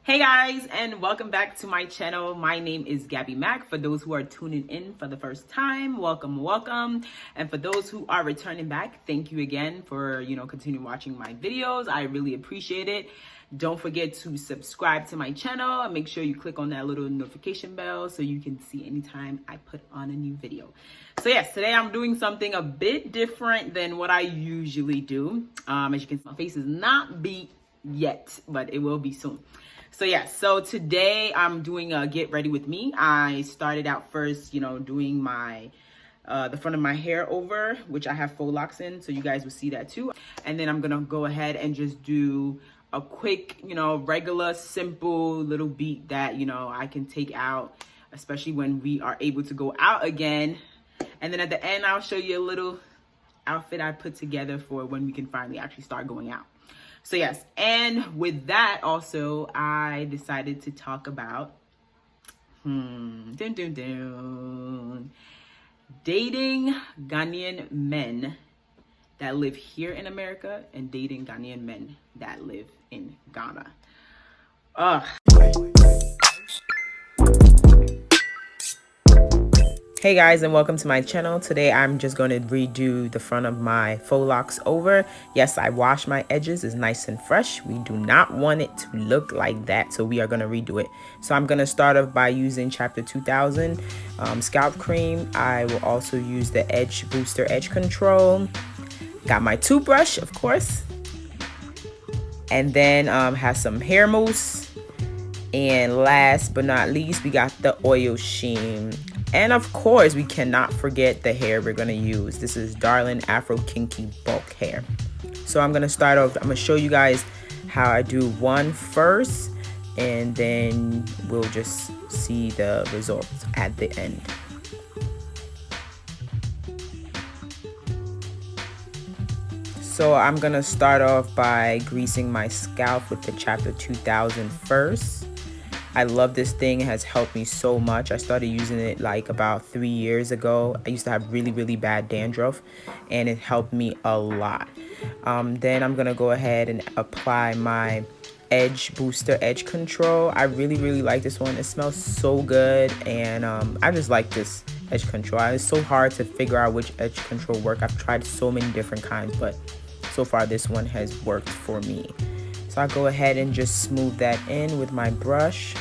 Hey guys, and welcome back to my channel. My name is Gabby Mack. For those who are tuning in for the first time, welcome. And for those who are returning back, thank you again for, continue watching my videos. I really appreciate it. Don't forget to subscribe to my channel and make sure you click on that little notification bell so you can see anytime I put on a new video. So yes, today I'm doing something a bit different than what I usually do. As you can see, my face is not beat yet, but it will be soon. So yeah, so today I'm doing a get ready with me. I started out first, doing my the front of my hair over, which I have faux locks in, so you guys will see that too. And then I'm gonna go ahead and just do a quick, regular, simple little beat that, I can take out, especially when we are able to go out again. And then at the end, I'll show you a little outfit I put together for when we can finally actually start going out. So yes, and with that also, I decided to talk about dating Ghanaian men that live here in America and dating Ghanaian men that live in Ghana. Hey guys, and welcome to my channel. Today I'm just going to redo the front of my faux locks over. Yes, I washed my edges. It's nice and fresh. We do not want it to look like that, so we are going to redo it. So I'm going to start off by using Chapter 2000 scalp cream. I will also use the edge booster edge control. Got my toothbrush, of course, and then has some hair mousse, and last but not least, we got the oil sheen. And of course, we cannot forget the hair we're gonna use. This is Darling Afro Kinky Bulk Hair. So I'm gonna start off, I'm gonna show you guys how I do one first, and then we'll just see the results at the end. So I'm gonna start off by greasing my scalp with the Chapter 2000 first. I love this thing. It has helped me so much. I started using it like about 3 years ago. I used to have really bad dandruff, and it helped me a lot. Then I'm gonna go ahead and apply my edge booster edge control. I really like this one. It smells so good, and I just like this edge control. It's so hard to figure out which edge control work. I've tried so many different kinds, but so far this one has worked for me. So I'll go ahead and just smooth that in with my brush.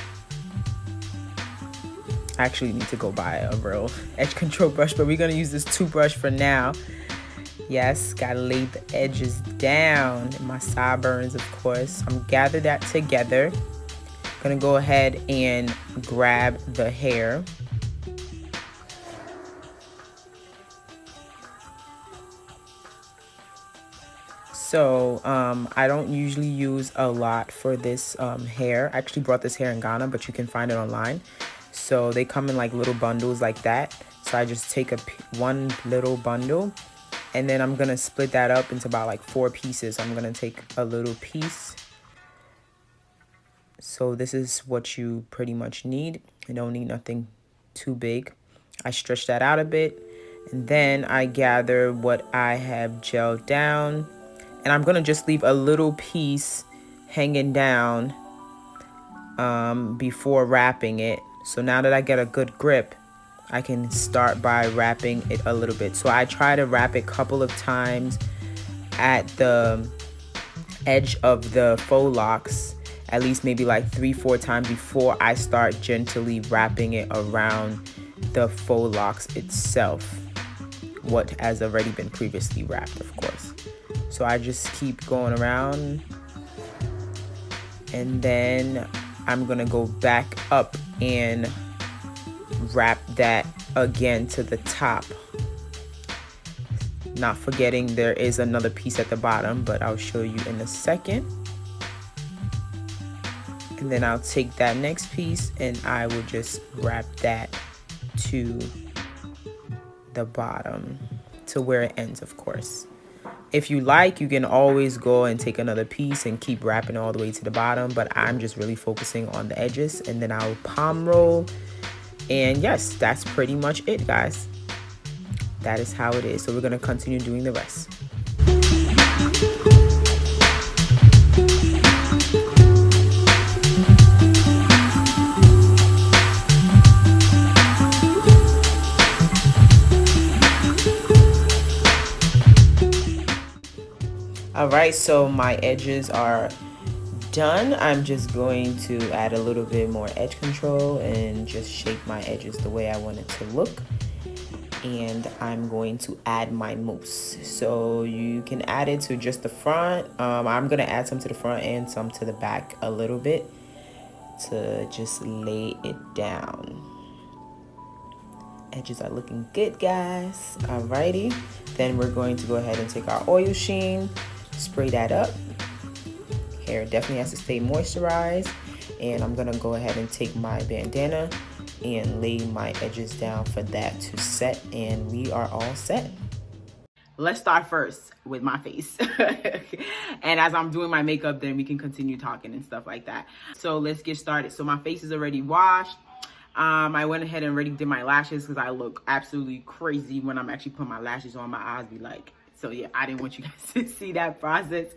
I actually need to go buy a real edge control brush, but we're gonna use this toothbrush for now. Yes, gotta lay the edges down, and my sideburns, of course. I'm gather that together. Gonna go ahead and grab the hair. So I don't usually use a lot for this hair. I actually brought this hair in Ghana, but you can find it online. So they come in like little bundles like that. So I just take one little bundle, and then I'm gonna split that up into about like 4 pieces. I'm gonna take a little piece. So this is what you pretty much need. You don't need nothing too big. I stretch that out a bit, and then I gather what I have gelled down. And I'm gonna just leave a little piece hanging down before wrapping it. So now that I get a good grip, I can start by wrapping it a little bit. So I try to wrap it a couple of times at the edge of the faux locks, at least maybe like 3-4 times before I start gently wrapping it around the faux locks itself, what has already been previously wrapped, of course. So I just keep going around, and then I'm gonna go back up and wrap that again to the top. Not forgetting there is another piece at the bottom, but I'll show you in a second. And then I'll take that next piece and I will just wrap that to the bottom, to where it ends, of course. If you like, you can always go and take another piece and keep wrapping all the way to the bottom, but I'm just really focusing on the edges, and then I'll palm roll. And yes, that's pretty much it, guys. That is how it is. So we're gonna continue doing the rest. All right, so my edges are done. I'm just going to add a little bit more edge control and just shape my edges the way I want it to look. And I'm going to add my mousse. So you can add it to just the front. I'm gonna add some to the front and some to the back a little bit to just lay it down. Edges are looking good, guys. Alrighty, then we're going to go ahead and take our oil sheen, spray that up. Hair definitely has to stay moisturized, and I'm gonna go ahead and take my bandana and lay my edges down for that to set, and we are all set. Let's start first with my face. And as I'm doing my makeup, then we can continue talking and stuff like that. So let's get started. So my face is already washed. I went ahead and already did my lashes because I look absolutely crazy when I'm actually putting my lashes on. My eyes be like, so yeah, I didn't want you guys to see that process.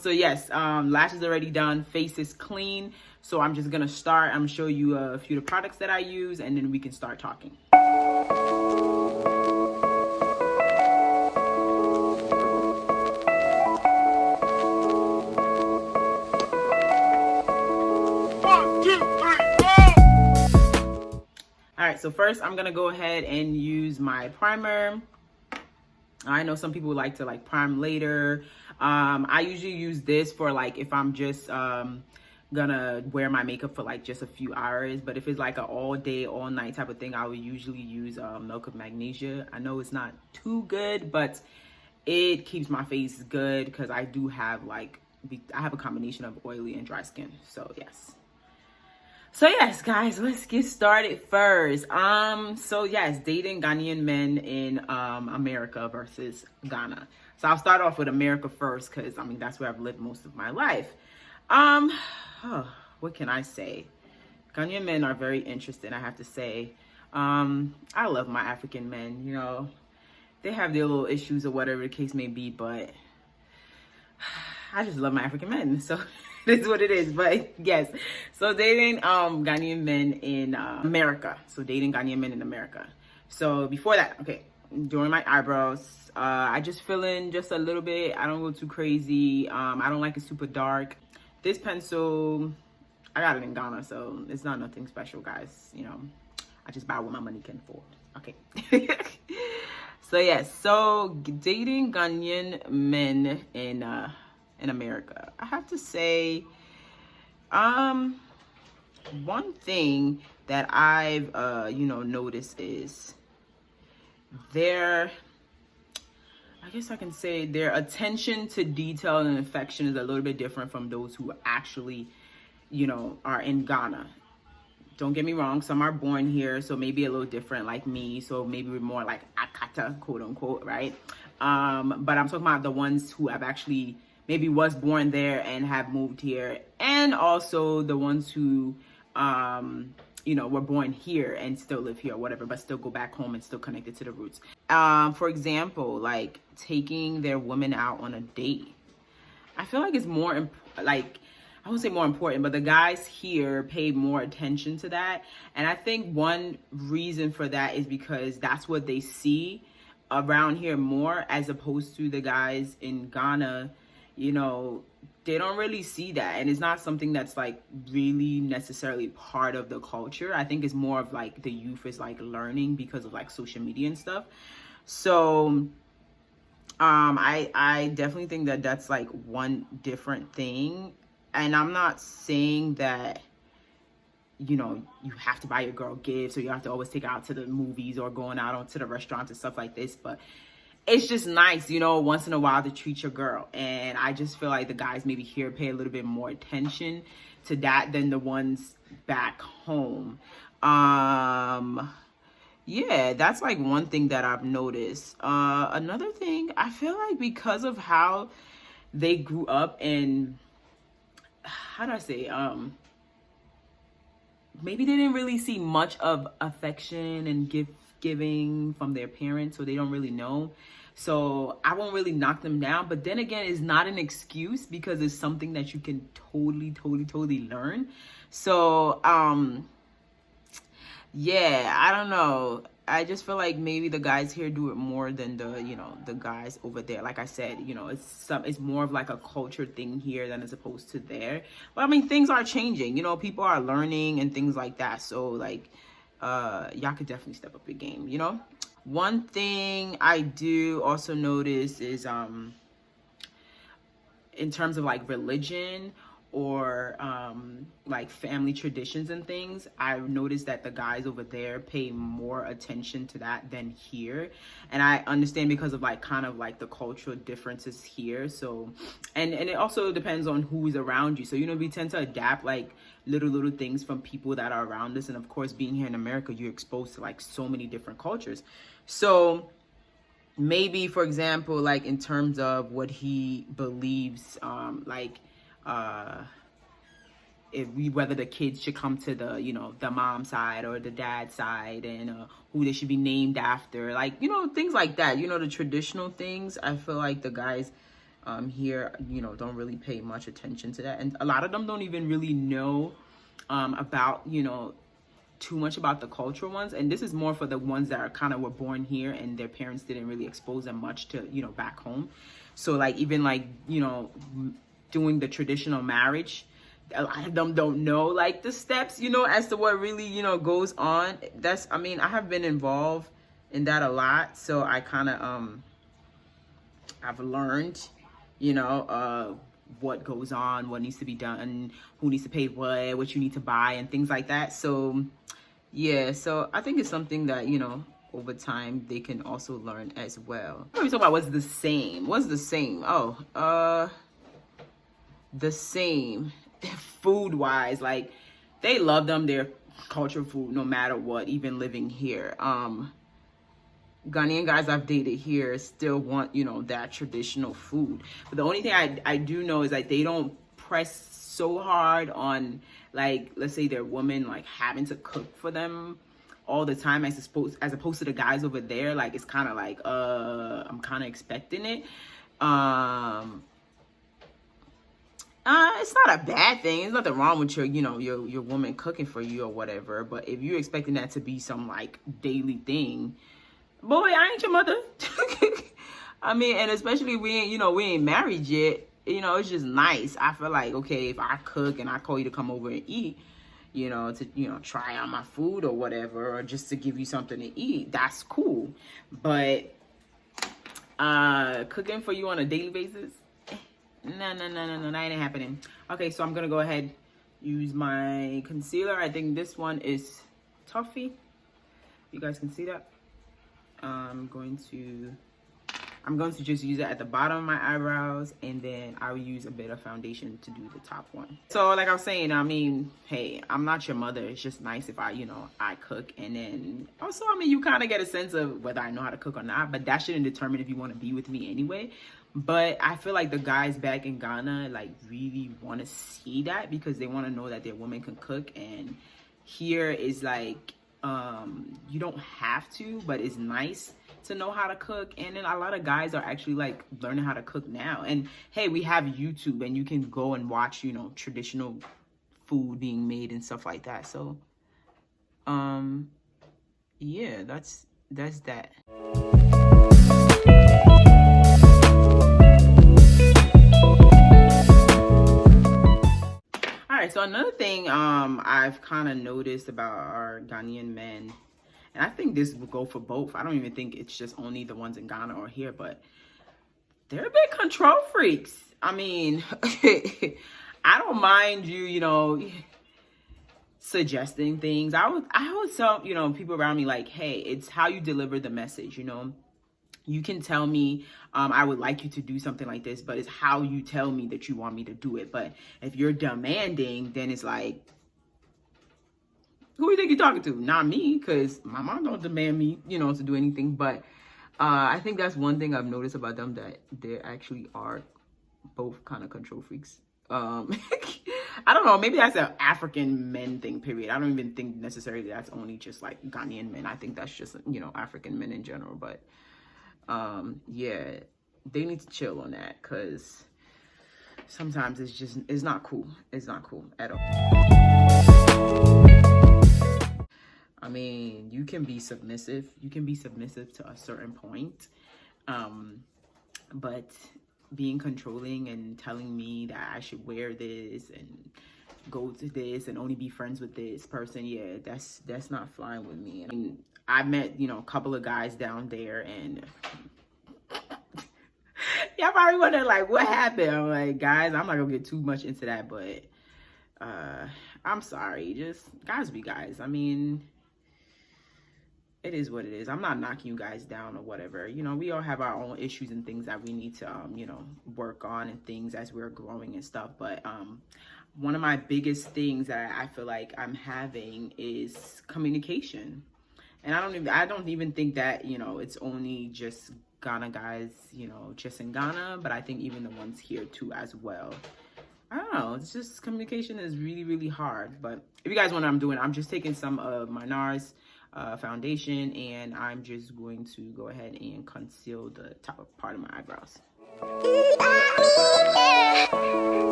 So yes, lashes already done, face is clean. So I'm just gonna start. I'm gonna show you a few of the products that I use, and then we can start talking. So first I'm gonna go ahead and use my primer. I know some people like to prime later. I usually use this for if I'm just gonna wear my makeup for just a few hours, but if it's an all day all night type of thing, I would usually use milk of magnesia. I know it's not too good, but it keeps my face good because I do have I have a combination of oily and dry skin. So yes. So yes, guys, let's get started first. So yes, dating Ghanaian men in America versus Ghana. So I'll start off with America first because I mean that's where I've lived most of my life. What can I say? Ghanaian men are very interesting, I have to say. I love my African men, you know. They have their little issues or whatever the case may be, but I just love my African men, so it is what it is. But yes, so dating Ghanaian men in America. So dating Ghanaian men in America. So before that, okay, doing my eyebrows, I just fill in just a little bit. I don't go too crazy. I don't like it super dark. This pencil, I got it in Ghana, so it's not nothing special, guys. You know, I just buy what my money can afford. Okay. So yes, so dating Ghanaian men in America. I have to say, one thing that I've noticed is I guess I can say their attention to detail and affection is a little bit different from those who actually, are in Ghana. Don't get me wrong, some are born here, so maybe a little different like me, so maybe we're more like Akata, quote unquote, right? But I'm talking about the ones who have actually maybe was born there and have moved here, and also the ones who were born here and still live here or whatever, but still go back home and still connected to the roots. For example, like taking their woman out on a date. I feel like it's more I won't say more important, but the guys here pay more attention to that. And I think one reason for that is because that's what they see around here more, as opposed to the guys in Ghana. They don't really see that, and it's not something that's really necessarily part of the culture. I think it's more of the youth is learning because of social media and stuff. So I definitely think that that's one different thing. And I'm not saying that you have to buy your girl gifts or you have to always take her out to the movies or going out to the restaurants and stuff like this, but it's just nice, once in a while to treat your girl. And I just feel like the guys maybe here pay a little bit more attention to that than the ones back home. Yeah, that's one thing that I've noticed. Another thing, I feel like because of how they grew up and how do I say, maybe they didn't really see much of affection and gift giving from their parents, so they don't really know. So I won't really knock them down, but then again, it's not an excuse because it's something that you can totally learn. So yeah, I don't know. I just feel like maybe the guys here do it more than the, you know, the guys over there. Like I said, you know, it's more of like a culture thing here than as opposed to there. But I mean, things are changing, you know, people are learning and things like that. So like, y'all could definitely step up your game, you know. One thing I do also notice is, in terms of like religion or like family traditions and things, I've noticed that the guys over there pay more attention to that than here. And I understand because of like kind of like the cultural differences here. So and it also depends on who's around you. So, you know, we tend to adapt like little things from people that are around us. And of course, being here in America, you're exposed to like so many different cultures. So maybe, for example, like in terms of what he believes, whether the kids should come to the, you know, the mom side or the dad side, and who they should be named after, like, you know, things like that, you know, the traditional things. I feel like the guys here, you know, don't really pay much attention to that, and a lot of them don't even really know about, you know, too much about the cultural ones. And this is more for the ones that are kind of were born here and their parents didn't really expose them much to, you know, back home. So like even like, you know, doing the traditional marriage, a lot of them don't know like the steps, you know, as to what really, you know, goes on. That's, I mean, I have been involved in that a lot, so I kind of I've learned, you know, what goes on, what needs to be done, who needs to pay what you need to buy, and things like that. So yeah, so I think it's something that, you know, over time they can also learn as well. Let me talk about what's the same. Oh, the same food wise, like they love their cultural food no matter what, even living here. Ghanaian guys I've dated here still want, you know, that traditional food. But the only thing I do know is like they don't press so hard on, like, let's say their woman like having to cook for them all the time, as opposed to the guys over there. Like it's kind of like I'm kind of expecting it. It's not a bad thing. There's nothing wrong with your, you know, your woman cooking for you or whatever. But if you're expecting that to be some like daily thing, boy, I ain't your mother. I mean, and especially we ain't married yet. You know, it's just nice. I feel like, okay, if I cook and I call you to come over and eat, you know, to, you know, try out my food or whatever, or just to give you something to eat, that's cool. But cooking for you on a daily basis, no, that ain't happening. Okay, so I'm gonna go ahead, use my concealer. I think this one is Toffee. You guys can see that. I'm going to just use it at the bottom of my eyebrows, and then I'll use a bit of foundation to do the top one. So like I was saying, I mean, hey, I'm not your mother. It's just nice if I, you know, I cook. And then also, I mean, you kind of get a sense of whether I know how to cook or not, but that shouldn't determine if you want to be with me anyway. But I feel like the guys back in Ghana like really want to see that, because they want to know that their woman can cook. And here is like, you don't have to, but it's nice to know how to cook. And then a lot of guys are actually like learning how to cook now. And hey, we have YouTube, and you can go and watch, you know, traditional food being made and stuff like that. So yeah, that's that. All right, so another thing I've kind of noticed about our Ghanaian men, and I think this will go for both. I don't even think it's just only the ones in Ghana or here, but they're big control freaks. I mean, I don't mind you, you know, suggesting things. I would tell, you know, people around me like, hey, it's how you deliver the message, you know. You can tell me, I would like you to do something like this, but it's how you tell me that you want me to do it. But if you're demanding, then it's like, who do you think you're talking to? Not me, because my mom don't demand me, you know, to do anything. But I think that's one thing I've noticed about them, that they actually are both kind of control freaks. I don't know, maybe that's an African men thing, period. I don't even think necessarily that's only just like Ghanaian men. I think that's just, you know, African men in general. But yeah, they need to chill on that, because sometimes it's not cool. It's not cool at all. I mean, you can be submissive. You can be submissive to a certain point. But being controlling and telling me that I should wear this and go to this and only be friends with this person, yeah, that's not flying with me. I mean, I met, you know, a couple of guys down there, and y'all probably wondering, like, what happened? I'm like, guys, I'm not gonna get too much into that, but I'm sorry, just guys be guys. I mean, it is what it is. I'm not knocking you guys down or whatever. You know, we all have our own issues and things that we need to, you know, work on and things as we're growing and stuff. But one of my biggest things that I feel like I'm having is communication. And I don't even think that, you know, it's only just Ghana guys, you know, just in Ghana, but I think even the ones here too as well. I don't know, it's just communication is really, really hard. But if you guys want what I'm doing, I'm just taking some of my Nars foundation, and I'm just going to go ahead and conceal the top part of my eyebrows.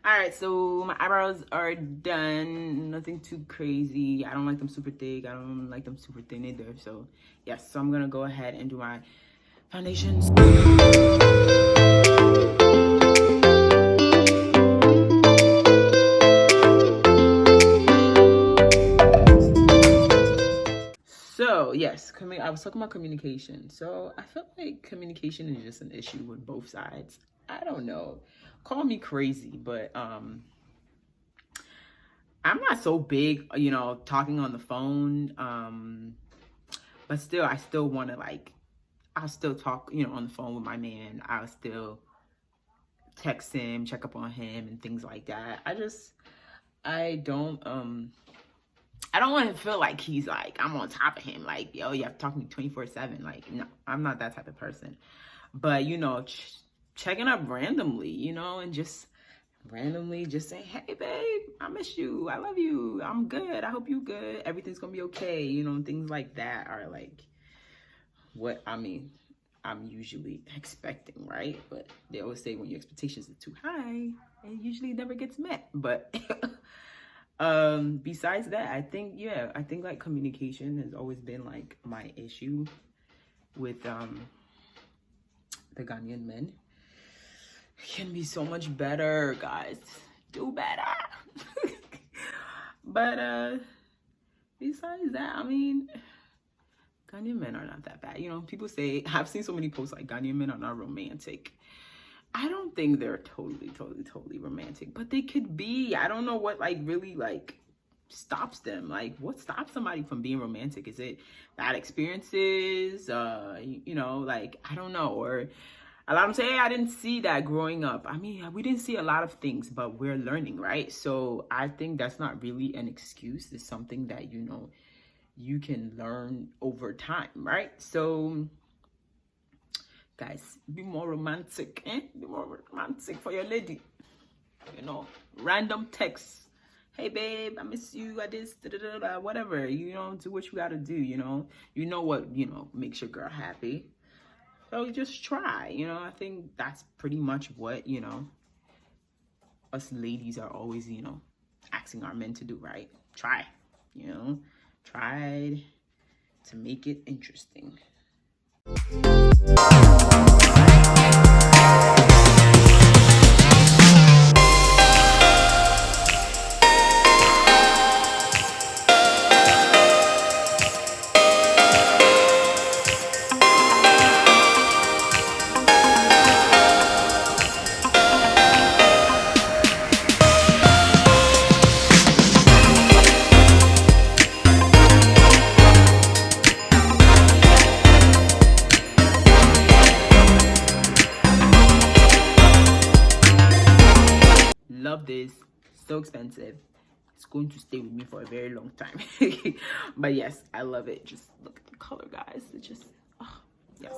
Alright, so my eyebrows are done. Nothing too crazy. I don't like them super thick. I don't like them super thin either. So yes, so I'm gonna go ahead and do my foundations. So yes, I was talking about communication. So I feel like communication is just an issue with both sides. I don't know. Call me crazy, but I'm not so big, you know, talking on the phone. But still, I still want to, like, I'll still talk, you know, on the phone with my man. I'll still text him, check up on him and things like that. I don't want to feel like he's like, I'm on top of him. Like, yo, you have to talk to me 24/7. Like, no, I'm not that type of person. But, you know, checking up randomly, you know, and just randomly just saying, hey, babe, I miss you. I love you. I'm good. I hope you good. Everything's going to be okay. You know, things like that are like what, I mean, I'm usually expecting, right? But they always say when your expectations are too high, it usually never gets met. But besides that, I think like communication has always been like my issue with the Ghanaian men. It can be so much better, guys. Do better. But besides that, I mean, Ghanaian men are not that bad. You know, people say, I've seen so many posts like Ghanaian men are not romantic. I don't think they're totally romantic, but they could be. I don't know what like really like stops them. Like, what stops somebody from being romantic? Is it bad experiences? You know, like, I don't know. Or a lot of them say, hey, I didn't see that growing up. I mean, we didn't see a lot of things, but we're learning, right? So I think that's not really an excuse. It's something that, you know, you can learn over time, right? So guys, be more romantic, Be more romantic for your lady. You know, random texts. Hey babe, I miss you. I did whatever. You know, do what you gotta do. You know what, you know, makes your girl happy. So just try. You know, I think that's pretty much what, you know, us ladies are always, you know, asking our men to do, right? Try. You know, try to make it interesting. Love this. So expensive. It's going to stay with me for a very long time. But yes, I love it. Just look at the color, guys. It's just, oh, yes.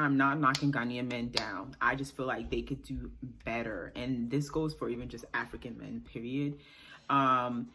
I'm not knocking Ghanaian men down. I just feel like they could do better. And this goes for even just African men, period. I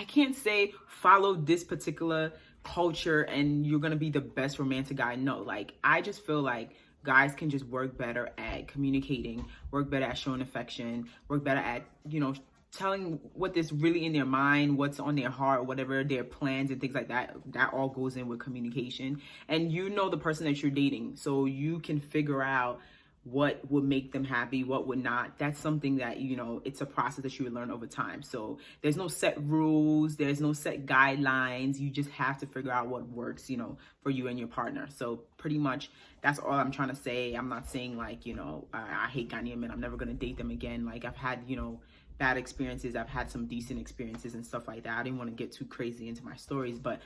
can't say follow this particular culture and you're gonna be the best romantic guy. No, like, I just feel like guys can just work better at communicating, work better at showing affection, work better at, you know, telling what is really in their mind, what's on their heart, whatever their plans and things like that. That all goes in with communication. And you know the person that you're dating, so you can figure out what would make them happy, what would not. That's something that, you know, it's a process that you would learn over time. So there's no set rules, there's no set guidelines. You just have to figure out what works, you know, for you and your partner. So pretty much that's all I'm trying to say. I'm not saying like, you know, I hate Ghanaian men, I'm never gonna date them again. Like, I've had, you know, bad experiences, I've had some decent experiences and stuff like that. I didn't want to get too crazy into my stories, but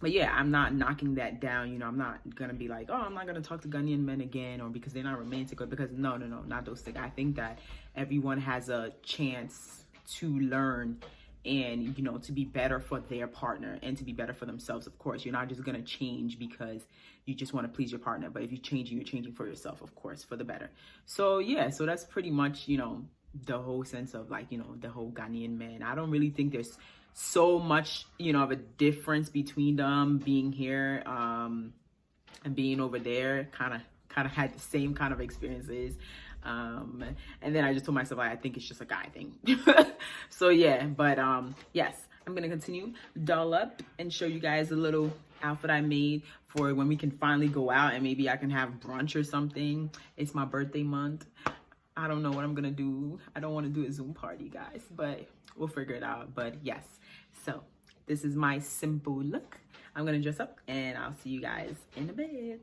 yeah, I'm not knocking that down. You know, I'm not gonna be like, oh, I'm not gonna talk to Ghanaian men again, or because they're not romantic, or because no, not those things. I think that everyone has a chance to learn and, you know, to be better for their partner and to be better for themselves. Of course, you're not just gonna change because you just want to please your partner, but if you're changing for yourself, of course, for the better. So yeah, so that's pretty much, you know, the whole sense of like, you know, the whole Ghanaian man. I don't really think there's so much, you know, of a difference between them being here and being over there. Kind of had the same kind of experiences. And then I just told myself, I think it's just a guy thing. So yeah, but yes, I'm gonna continue doll up and show you guys a little outfit I made for when we can finally go out and maybe I can have brunch or something. It's my birthday month. I don't know what I'm gonna do. I don't want to do a Zoom party, guys, but we'll figure it out. But yes, so this is my simple look. I'm gonna dress up and I'll see you guys in a bit.